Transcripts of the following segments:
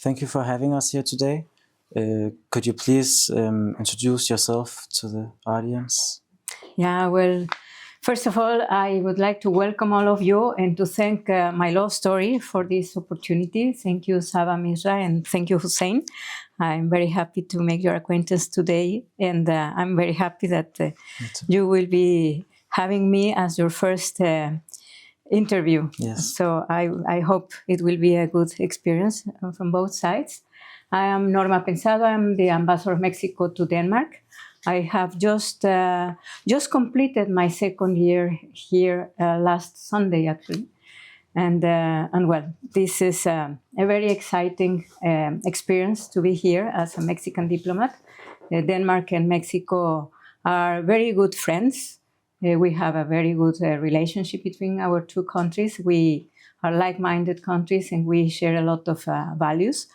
Thank you for having us here today. Could you please introduce yourself to the audience? Yeah, well, first of all, I would like to welcome all of you and to thank my law story for this opportunity. Thank you, Saba Mirza, and thank you, Hussein. I'm very happy to make your acquaintance today, and I'm very happy that you will be having me as your first interview. Yes. So I hope it will be a good experience from both sides. I am Norma Pensado. I'm the ambassador of Mexico to Denmark. I have just completed my second year here last Sunday, actually. And well, this is a very exciting experience to be here as a Mexican diplomat. Denmark and Mexico are very good friends. We have a very good relationship between our two countries. We are like-minded countries and we share a lot of values.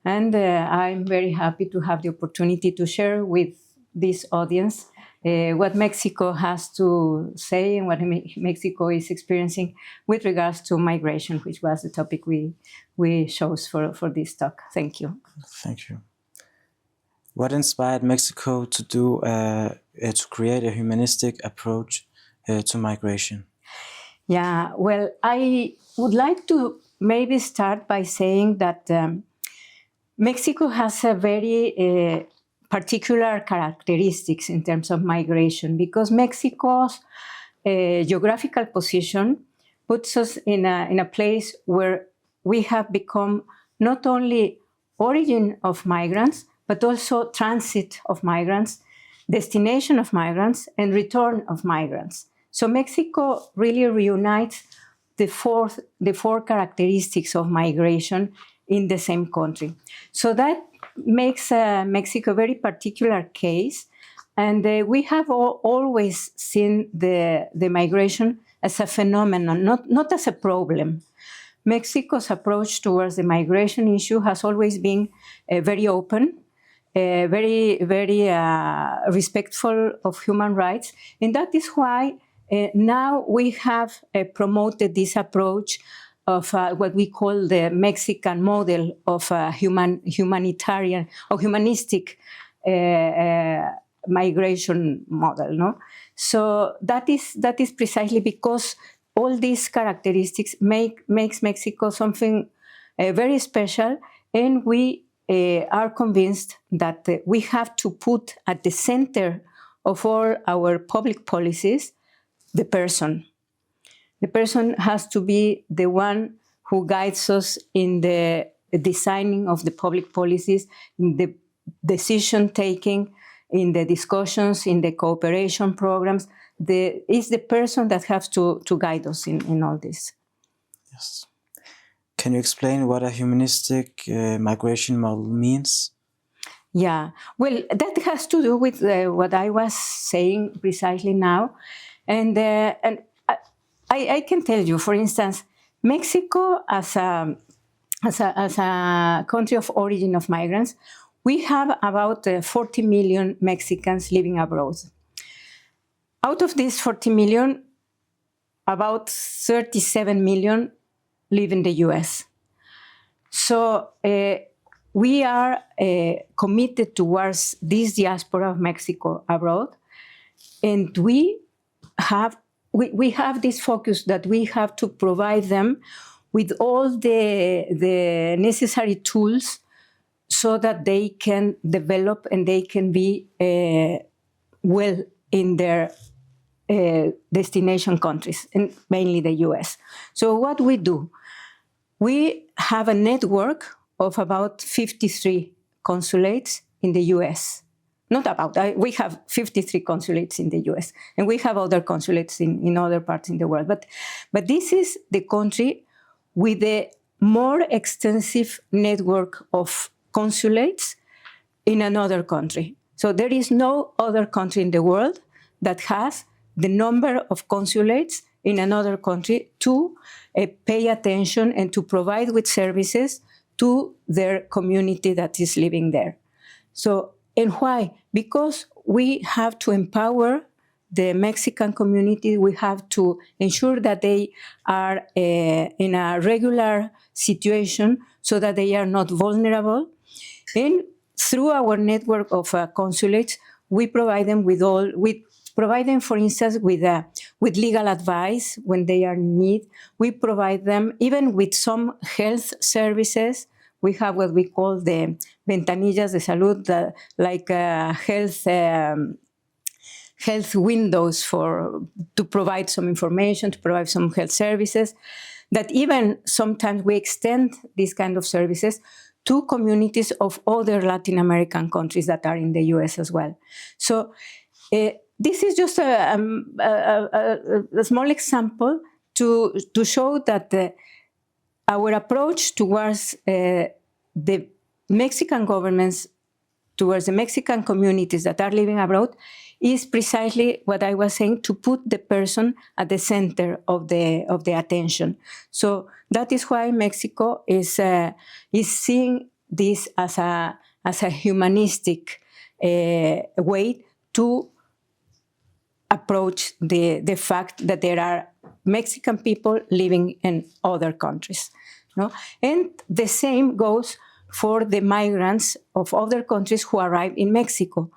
And I'm very happy to have the opportunity to share with this audience what Mexico has to say and what Mexico is experiencing with regards to migration, which was the topic we chose for this talk. Thank you. Thank you. What inspired Mexico to to create a humanistic approach to migration? Yeah, well, I would like to maybe start by saying that Mexico has a very particular characteristics in terms of migration because Mexico's geographical position puts us in a place where we have become not only origin of migrants, but also transit of migrants, destination of migrants, and return of migrants. So Mexico really reunites the four characteristics of migration in the same country. So that makes Mexico a very particular case. And we have always seen the migration as a phenomenon, not as a problem. Mexico's approach towards the migration issue has always been very open, very respectful of human rights. And that is why now we have promoted this approach of what we call the Mexican model of humanitarian or humanistic migration model. No? So that is precisely because all these characteristics makes Mexico something very special, and we are convinced that we have to put at the center of all our public policies the person. The person has to be the one who guides us in the designing of the public policies, in the decision-taking, in the discussions, in the cooperation programs. It's the person that has to guide us in all this. Yes. Can you explain what a humanistic migration model means? Yeah, well, that has to do with what I was saying precisely now. And I can tell you, for instance, Mexico as a country of origin of migrants, we have about 40 million Mexicans living abroad. Out of these 40 million, about 37 million live in the US. So we are committed towards this diaspora of Mexico abroad, and we have this focus that we have to provide them with all the necessary tools so that they can develop and they can be well in their destination countries, and mainly the US. So what we do, we have a network of about 53 consulates in the US. We have 53 consulates in the US, and we have other consulates in other parts in the world. But this is the country with a more extensive network of consulates in another country. So there is no other country in the world that has the number of consulates in another country to pay attention and to provide with services to their community that is living there. So, and why? Because we have to empower the Mexican community. We have to ensure that they are in a regular situation so that they are not vulnerable. And through our network of consulates, we provide them for instance, with legal advice when they are in need. We provide them even with some health services. We have what we call the ventanillas de salud, like health windows to provide some information, to provide some health services, that even sometimes we extend these kind of services to communities of other Latin American countries that are in the US as well. So this is just a small example to show that our approach towards the Mexican governments, towards the Mexican communities that are living abroad, is precisely what I was saying, to put the person at the center of the attention. So that is why Mexico is seeing this as a humanistic way to approach the fact that there are Mexican people living in other countries. No? And the same goes for the migrants of other countries who arrive in Mexico.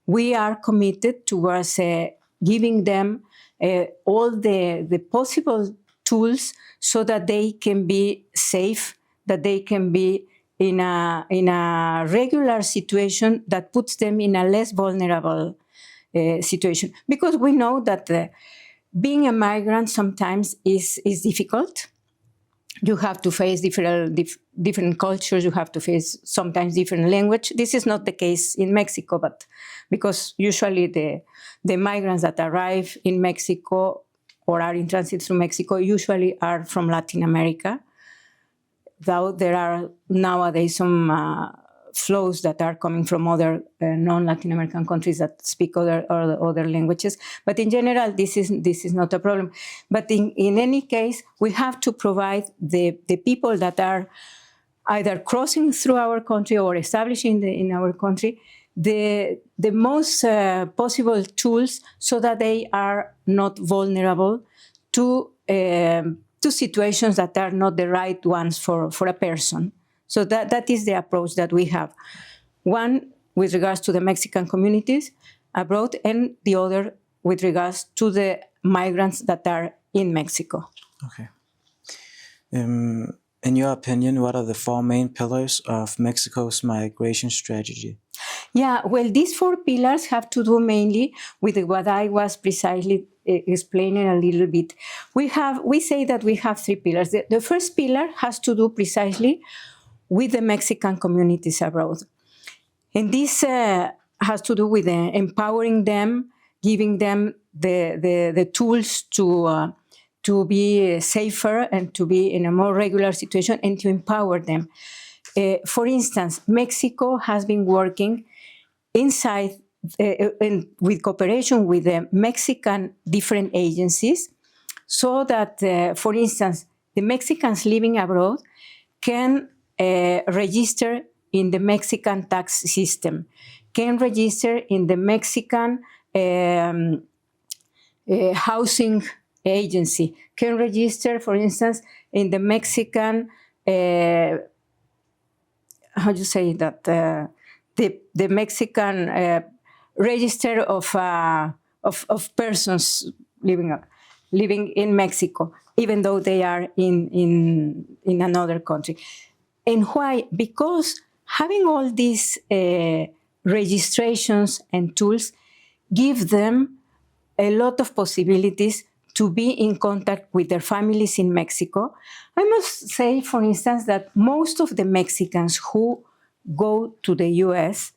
We are committed towards giving them all the possible tools so that they can be safe, that they can be in a regular situation that puts them in a less vulnerable situation. Because we know that being a migrant sometimes is difficult. You have to face different cultures. You have to face sometimes different language. This is not the case in Mexico, but because usually the migrants that arrive in Mexico or are in transit through Mexico usually are from Latin America, though there are nowadays some flows that are coming from other non-Latin American countries that speak other languages. But in general, this is not a problem. But in any case, we have to provide the people that are either crossing through our country or establishing in our country the most possible tools so that they are not vulnerable to situations that are not the right ones for a person. So that is the approach that we have. One with regards to the Mexican communities abroad, and the other with regards to the migrants that are in Mexico. Okay. In your opinion, what are the 4 main pillars of Mexico's migration strategy? Yeah, well, these 4 pillars have to do mainly with what I was precisely explaining a little bit. We say that we have 3 pillars. The first pillar has to do precisely with the Mexican communities abroad. And this has to do with empowering them, giving them the tools to be safer and to be in a more regular situation and to empower them. For instance, Mexico has been working inside with cooperation with the Mexican different agencies so that, for instance, the Mexicans living abroad can register in the Mexican tax system, can register in the Mexican housing agency, can register, for instance, in the Mexican, how do you say that, the Mexican register of persons living in Mexico, even though they are in another country. And why? Because having all these registrations and tools give them a lot of possibilities to be in contact with their families in Mexico. I must say, for instance, that most of the Mexicans who go to the US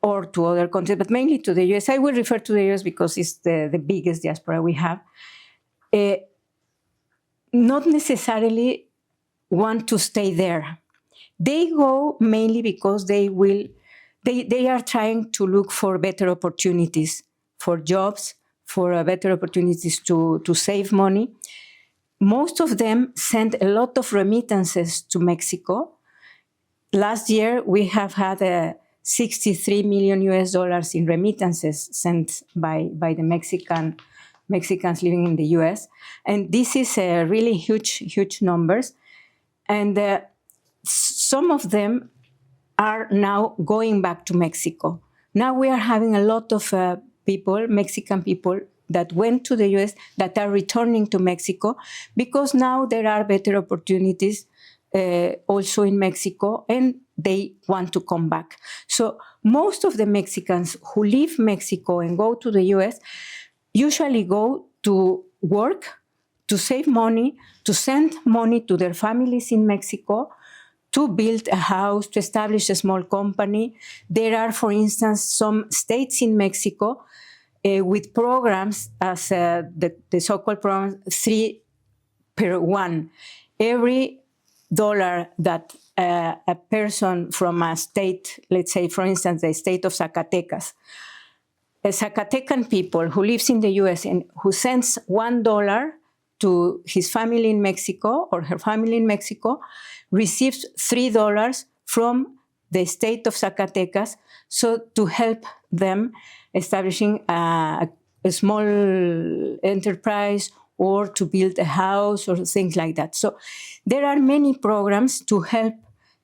or to other countries, but mainly to the US, I will refer to the US because it's the biggest diaspora we have, not necessarily want to stay there. They go mainly because they are trying to look for better opportunities, for jobs, for better opportunities to save money. Most of them send a lot of remittances to Mexico. Last year, we have had 63 million US dollars in remittances sent by the Mexicans living in the US. And this is really huge numbers. And some of them are now going back to Mexico. Now we are having a lot of people, Mexican people, that went to the US that are returning to Mexico because now there are better opportunities also in Mexico, and they want to come back. So most of the Mexicans who leave Mexico and go to the US usually go to work, to save money, to send money to their families in Mexico, to build a house, to establish a small company. There are, for instance, some states in Mexico with programs as the so-called program 3 per 1. Every dollar that a person from a state, let's say, for instance, the state of Zacatecas, a Zacatecan people who lives in the US and who sends $1 to his family in Mexico or her family in Mexico receives $3 from the state of Zacatecas, so to help them establishing a small enterprise or to build a house or things like that. So there are many programs to help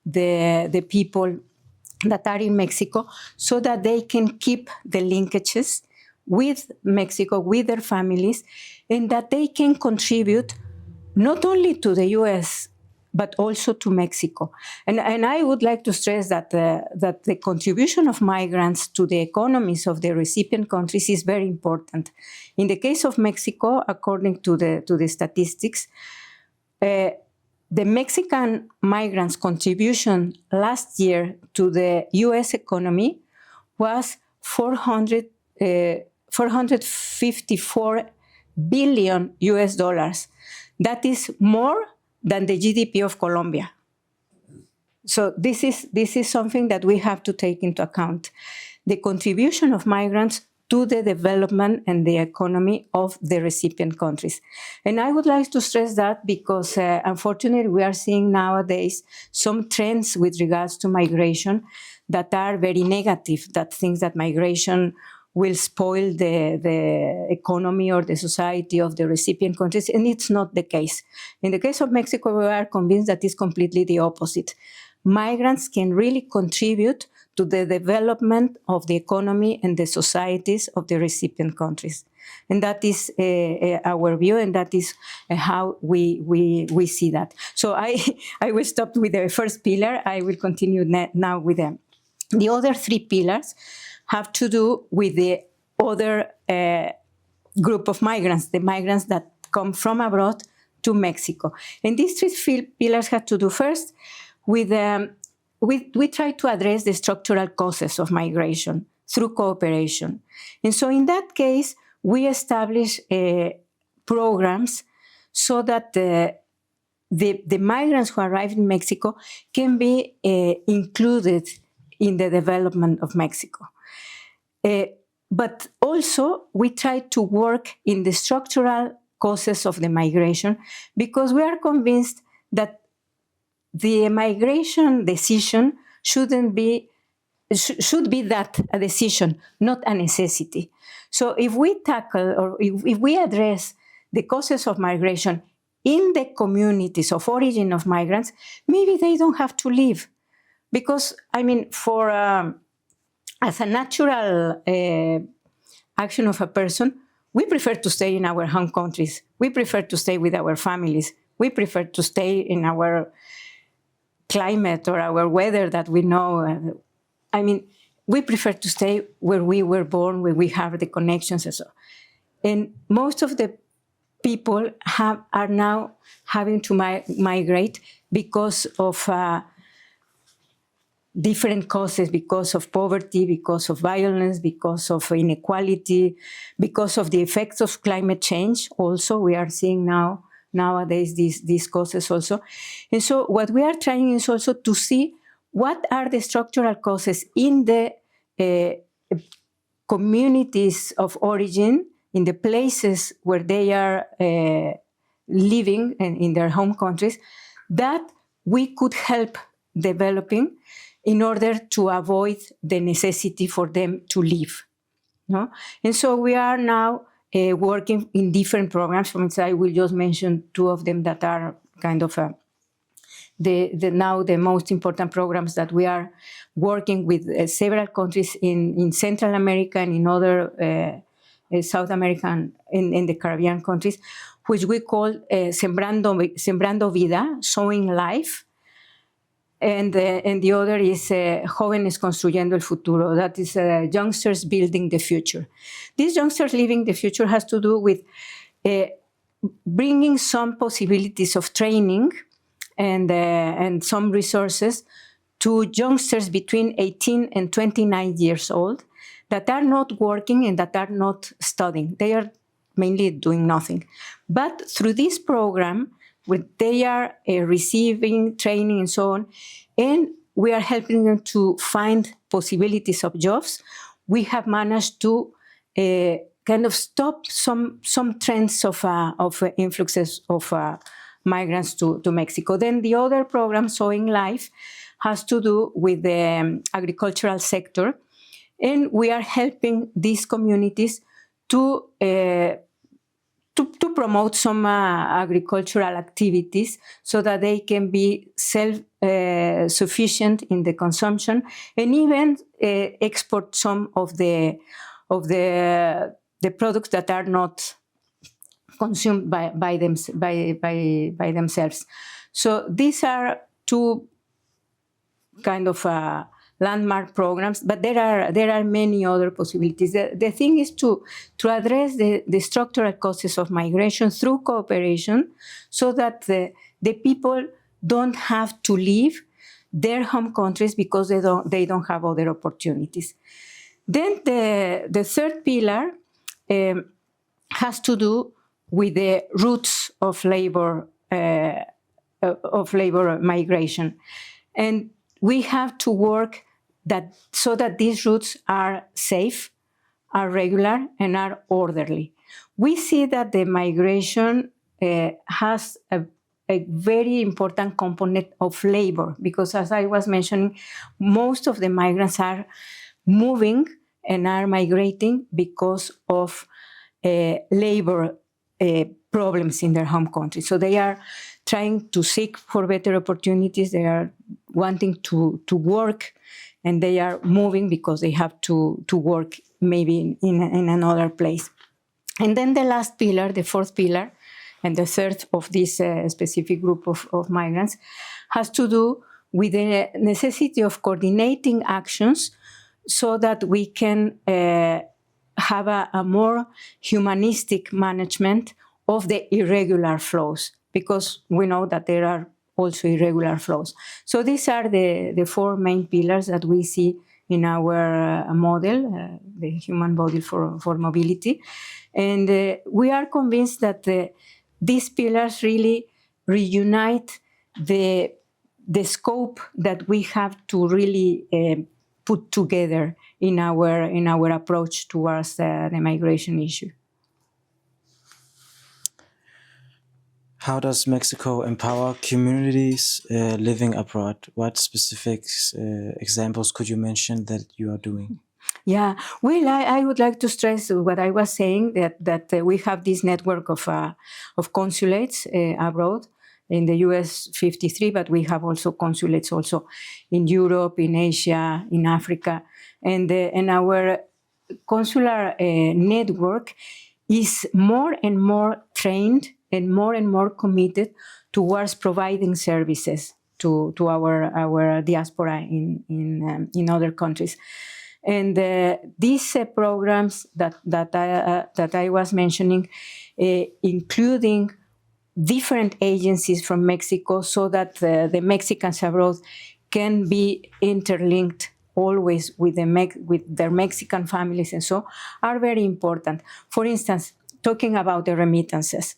the people that are in Mexico so that they can keep the linkages with Mexico, with their families, and that they can contribute not only to the US, but also to Mexico. And I would like to stress that the contribution of migrants to the economies of the recipient countries is very important. In the case of Mexico, according to the statistics, the Mexican migrants' contribution last year to the US economy was $454 billion US dollars. That is more than the GDP of Colombia. So this is something that we have to take into account. The contribution of migrants to the development and the economy of the recipient countries. And I would like to stress that because unfortunately we are seeing nowadays some trends with regards to migration that are very negative, that things that migration will spoil the economy or the society of the recipient countries, and it's not the case. In the case of Mexico, we are convinced that it's completely the opposite. Migrants can really contribute to the development of the economy and the societies of the recipient countries. And that is our view, and that is how we see that. So I will stop with the first pillar. I will continue now with them. The other 3 pillars have to do with the other group of migrants, the migrants that come from abroad to Mexico. And these 3 pillars have to do first with, we try to address the structural causes of migration through cooperation. And so in that case, we establish programs so that the migrants who arrive in Mexico can be included in the development of Mexico. But also, we try to work in the structural causes of the migration because we are convinced that the migration decision should be that a decision, not a necessity. So if we tackle or if we address the causes of migration in the communities of origin of migrants, maybe they don't have to leave. Because, I mean, as a natural action of a person, we prefer to stay in our home countries. We prefer to stay with our families. We prefer to stay in our climate or our weather that we know. I mean, we prefer to stay where we were born, where we have the connections and so. And most of the people are now having to migrate because of different causes, because of poverty, because of violence, because of inequality, because of the effects of climate change. Also, we are seeing nowadays these causes also. And so what we are trying is also to see what are the structural causes in the communities of origin, in the places where they are living in their home countries, that we could help developing in order to avoid the necessity for them to leave. No? And so we are now working in different programs. For instance, I will just mention 2 of them that are kind of now the most important programs that we are working with several countries in Central America and in other South American, in the Caribbean countries, which we call Sembrando Vida, sowing life. And the other is Jóvenes Construyendo el Futuro, that is youngsters building the future. These youngsters living the future has to do with bringing some possibilities of training and some resources to youngsters between 18 and 29 years old that are not working and that are not studying. They are mainly doing nothing. But through this program, they are receiving training and so on, and we are helping them to find possibilities of jobs. We have managed to kind of stop some trends of influxes of migrants to Mexico. Then the other program, Sowing Life, has to do with the agricultural sector, and we are helping these communities to promote some agricultural activities so that they can be self-sufficient in the consumption and even export some of the products that are not consumed by themselves. So these are two kind of landmark programs, but there are many other possibilities. The thing is to address the structural causes of migration through cooperation so that the people don't have to leave their home countries because they don't have other opportunities. Then the third pillar has to do with the roots of labor migration, and we have to work so that these routes are safe, are regular, and are orderly. We see that the migration has a very important component of labor because, as I was mentioning, most of the migrants are moving and are migrating because of labor problems in their home country. So they are trying to seek for better opportunities. They are wanting to work, and they are moving because they have to work maybe in another place. And then the last pillar, the fourth pillar, and the third of this specific group of migrants has to do with the necessity of coordinating actions so that we can have a more humanistic management of the irregular flows, because we know that there are also irregular flows. So these are the four main pillars that we see in our model, the human model for mobility. And we are convinced that these pillars really reunite the scope that we have to really put together in our approach towards the migration issue. How does Mexico empower communities living abroad? What specific examples could you mention that you are doing? Yeah, well, I would like to stress what I was saying, that we have this network of consulates abroad. In the US, 53, but we have also consulates also in Europe, in Asia, in Africa. And our consular network is more and more trained and more committed towards providing services to our diaspora in other countries. And these programs that I was mentioning, including different agencies from Mexico, so that the Mexicans abroad can be interlinked always with their Mexican families and so, are very important. For instance, talking about the remittances,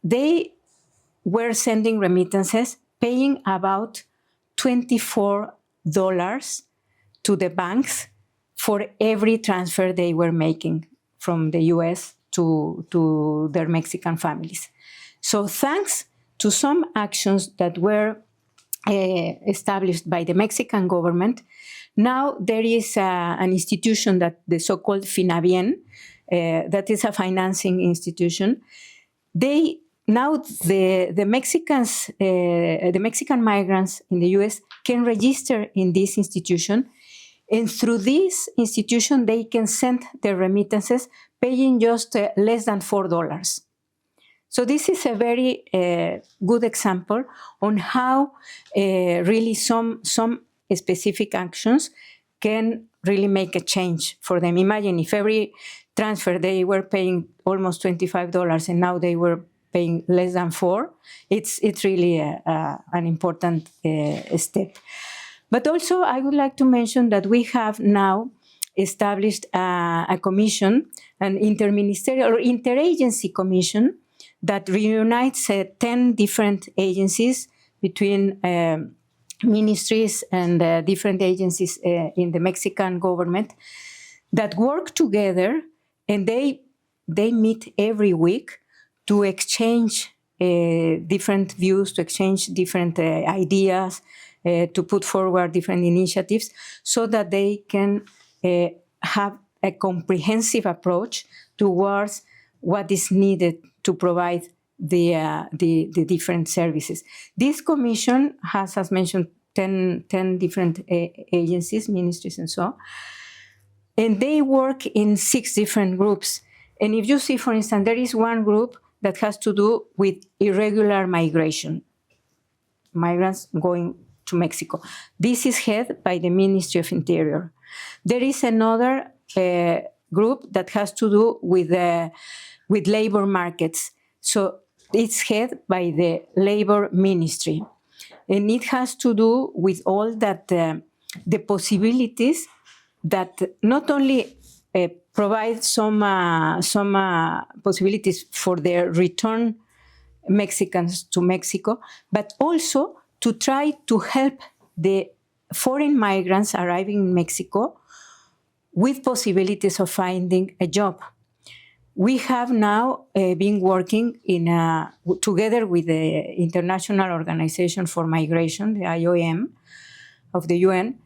they were sending remittances, paying about $24 to the banks for every transfer they were making from the US to their Mexican families. So thanks to some actions that were established by the Mexican government, now there is an institution, that the so-called Finabien, that is a financing institution. They now the Mexicans, the Mexican migrants in the U.S. can register in this institution, and through this institution they can send their remittances, paying just less than $4. So this is a very good example on how really some specific actions can really make a change for them. Imagine if every transfer they were paying almost $25 and now they were paying less than $4. It's really an important step. But also I would like to mention that we have now established a commission, an interministerial or interagency commission that reunites 10 different agencies between ministries and different agencies in the Mexican government that work together, and they meet every week to exchange different views, to exchange different ideas, to put forward different initiatives so that they can have a comprehensive approach towards what is needed to provide the different services. This commission has, as mentioned, 10 different agencies, ministries, and so on. And they work in 6 different groups. And if you see, for instance, there is one group that has to do with irregular migration, migrants going to Mexico. This is headed by the Ministry of Interior. There is another group that has to do with labor markets. So it's headed by the Labor Ministry. And it has to do with all that the possibilities that not only provide some possibilities for their return Mexicans to Mexico, but also to try to help the foreign migrants arriving in Mexico with possibilities of finding a job. We have now been working together with the International Organization for Migration, the IOM of the UN,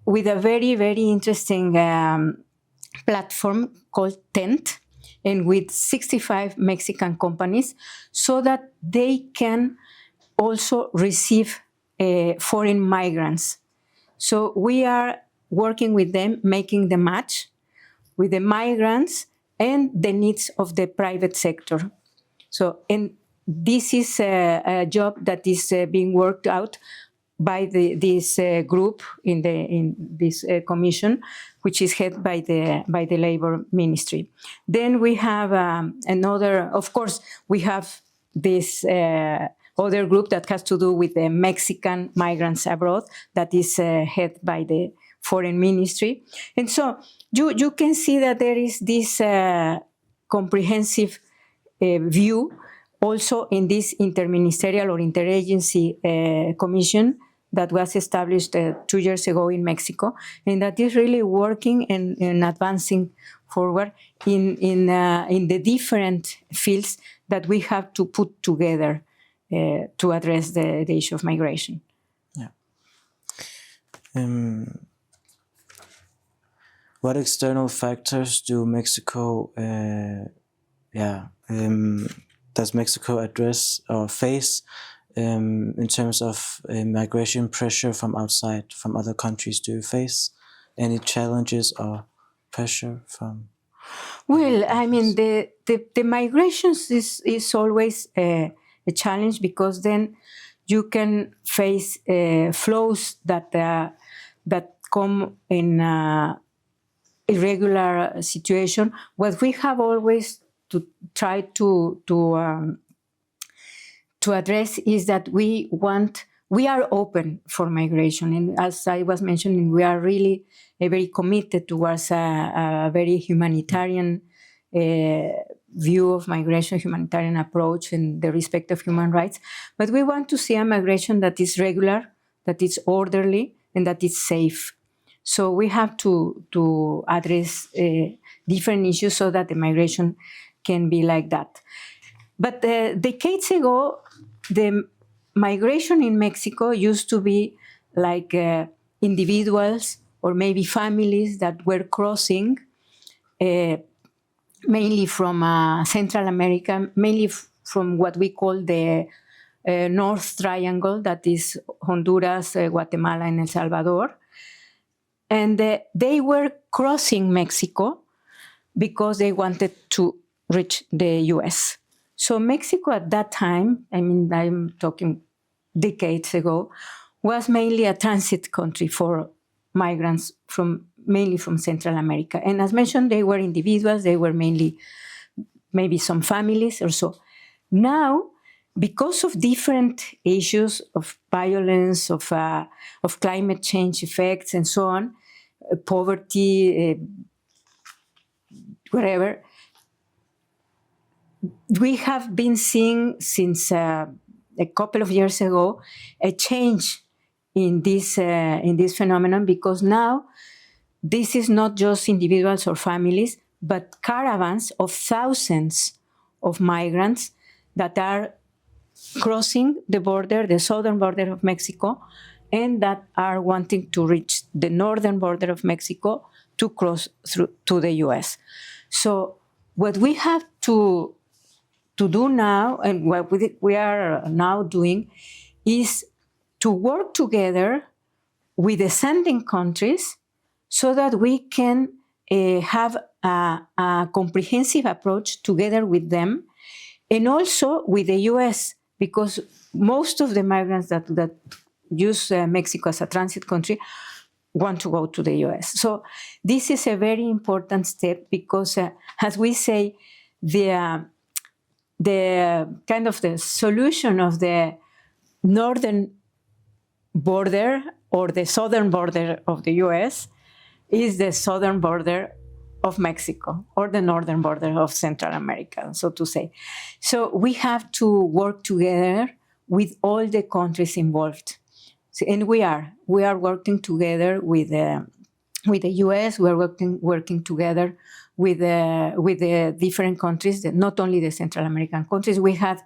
with a very, very interesting platform called TENT, and with 65 Mexican companies, so that they can also receive foreign migrants. So we are working with them, making the match with the migrants and the needs of the private sector. So, and this is a job that is being worked out by this group in this commission, which is headed by the Labor Ministry. Then we have another. Of course, we have this other group that has to do with the Mexican migrants abroad, that is headed by the Foreign Ministry. And so you can see that there is this comprehensive view also in this interministerial or interagency commission that was established 2 years ago in Mexico, and that is really working and advancing forward in the different fields that we have to put together to address the issue of migration. Yeah. What external factors do Mexico, does Mexico address or face in terms of migration pressure from outside, from other countries? Do you face any challenges or pressure from? Well, I mean, the migrations is always a challenge, because then you can face flows that come in irregular situation. What we have always to try to address is that we are open for migration, and as I was mentioning, we are really very committed towards a very humanitarian view of migration, humanitarian approach, and the respect of human rights. But we want to see a migration that is regular, that is orderly, and that is safe. So we have to address different issues so that the migration can be like that. But decades ago, the migration in Mexico used to be like individuals or maybe families that were crossing mainly from Central America, mainly from what we call the North Triangle, that is Honduras, Guatemala, and El Salvador. And they were crossing Mexico because they wanted to reach the US. So Mexico at that time, I mean, I'm talking decades ago, was mainly a transit country for migrants mainly from Central America. And as mentioned, they were individuals, they were mainly maybe some families or so. Now, because of different issues of violence, of climate change effects and so on, poverty, whatever, we have been seeing since a couple of years ago a change in this phenomenon, because now this is not just individuals or families, but caravans of thousands of migrants that are crossing the border, the southern border of Mexico, and that are wanting to reach the northern border of Mexico to cross through to the US. So what we have to do now, and what we are now doing, is to work together with the sending countries so that we can have a comprehensive approach together with them, and also with the US, because most of the migrants that use Mexico as a transit country want to go to the US. So this is a very important step, because as we say, the kind of the solution of the northern border or the southern border of the US is the southern border of Mexico, or the northern border of Central America, so to say. So we have to work together with all the countries involved. So, and we are working together with the US. We are working together with the different countries, not only the Central American countries. We had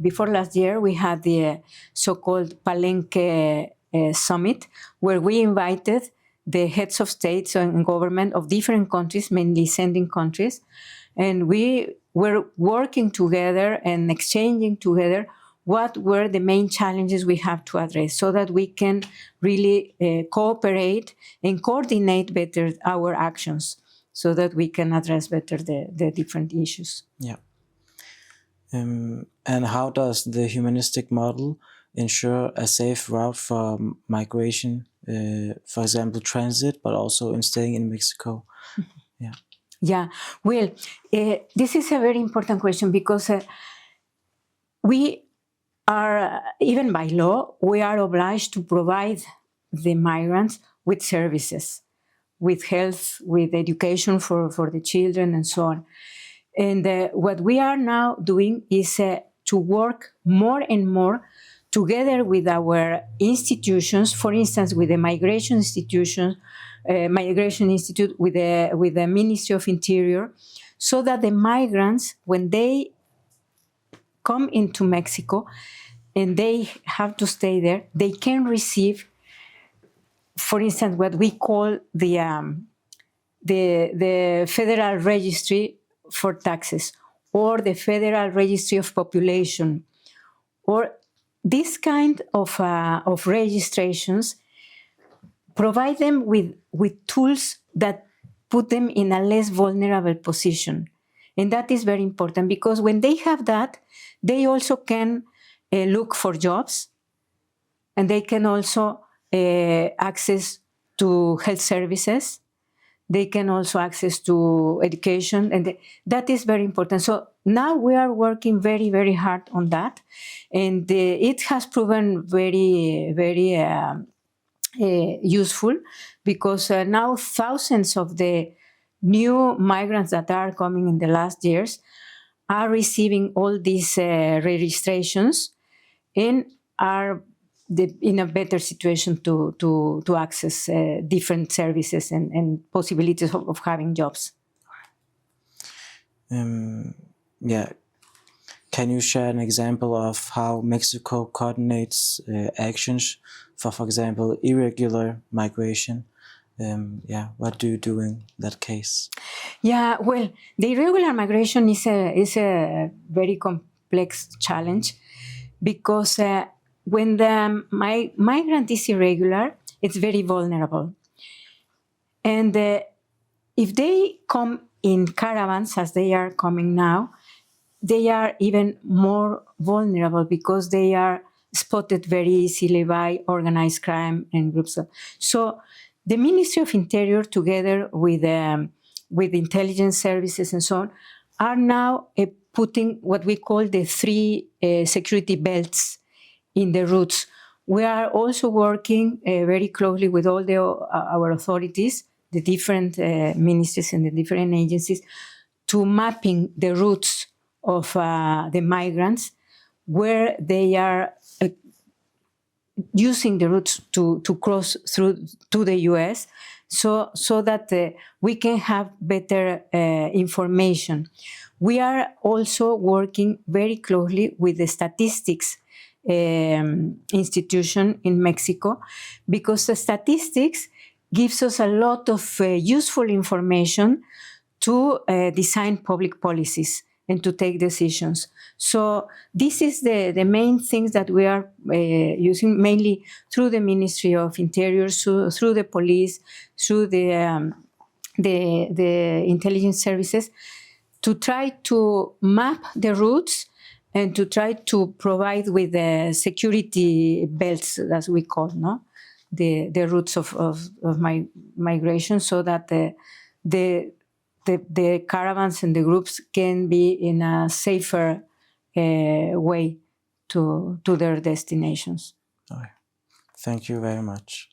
before last year we had the so-called Palenque summit, where we invited the heads of states and government of different countries, mainly sending countries, and we were working together and exchanging together what were the main challenges we have to address, so that we can really cooperate and coordinate better our actions, so that we can address better the different issues. Yeah. And how does the humanistic model ensure a safe route for migration, for example, transit, but also in staying in Mexico? Yeah. Yeah. Well, this is a very important question, because we are, even by law, we are obliged to provide the migrants with services, with health, with education for the children, and so on. And what we are now doing is to work more and more together with our institutions, for instance, with the Migration Institution, Migration Institute, with the Ministry of Interior, so that the migrants, when they come into Mexico and they have to stay there, they can receive, for instance, what we call the Federal Registry for Taxes, or the Federal Registry of Population, or this kind of registrations provide them with tools that put them in a less vulnerable position. And that is very important, because when they have that, they also can look for jobs, and they can also access to health services. They can also access to education, and that is very important. So now we are working very, very hard on that, and it has proven very, very useful, because now thousands of the new migrants that are coming in the last years are receiving all these registrations and are in a better situation to access different services and possibilities of having jobs. Yeah. Can you share an example of how Mexico coordinates actions for example, irregular migration what do you do in that case? Yeah, well, the irregular migration is a very complex challenge because when the migrant is irregular, it's very vulnerable. And if they come in caravans, as they are coming now, they are even more vulnerable because they are spotted very easily by organized crime and groups. So the Ministry of Interior, together with intelligence services and so on, are now putting what we call the 3 security belts in the routes. We are also working very closely with all our authorities, the different ministries and the different agencies, to mapping the routes of the migrants, where they are using the routes to cross through to the US, so that we can have better information. We are also working very closely with the statistics institution in Mexico, because the statistics gives us a lot of useful information to design public policies and to take decisions. So this is the main things that we are using, mainly through the Ministry of Interior, through the police, through the intelligence services, to try to map the routes and to try to provide with the security belts, as we call, no, the routes of migration, so that the caravans and the groups can be in a safer way to their destinations. Okay. Thank you very much.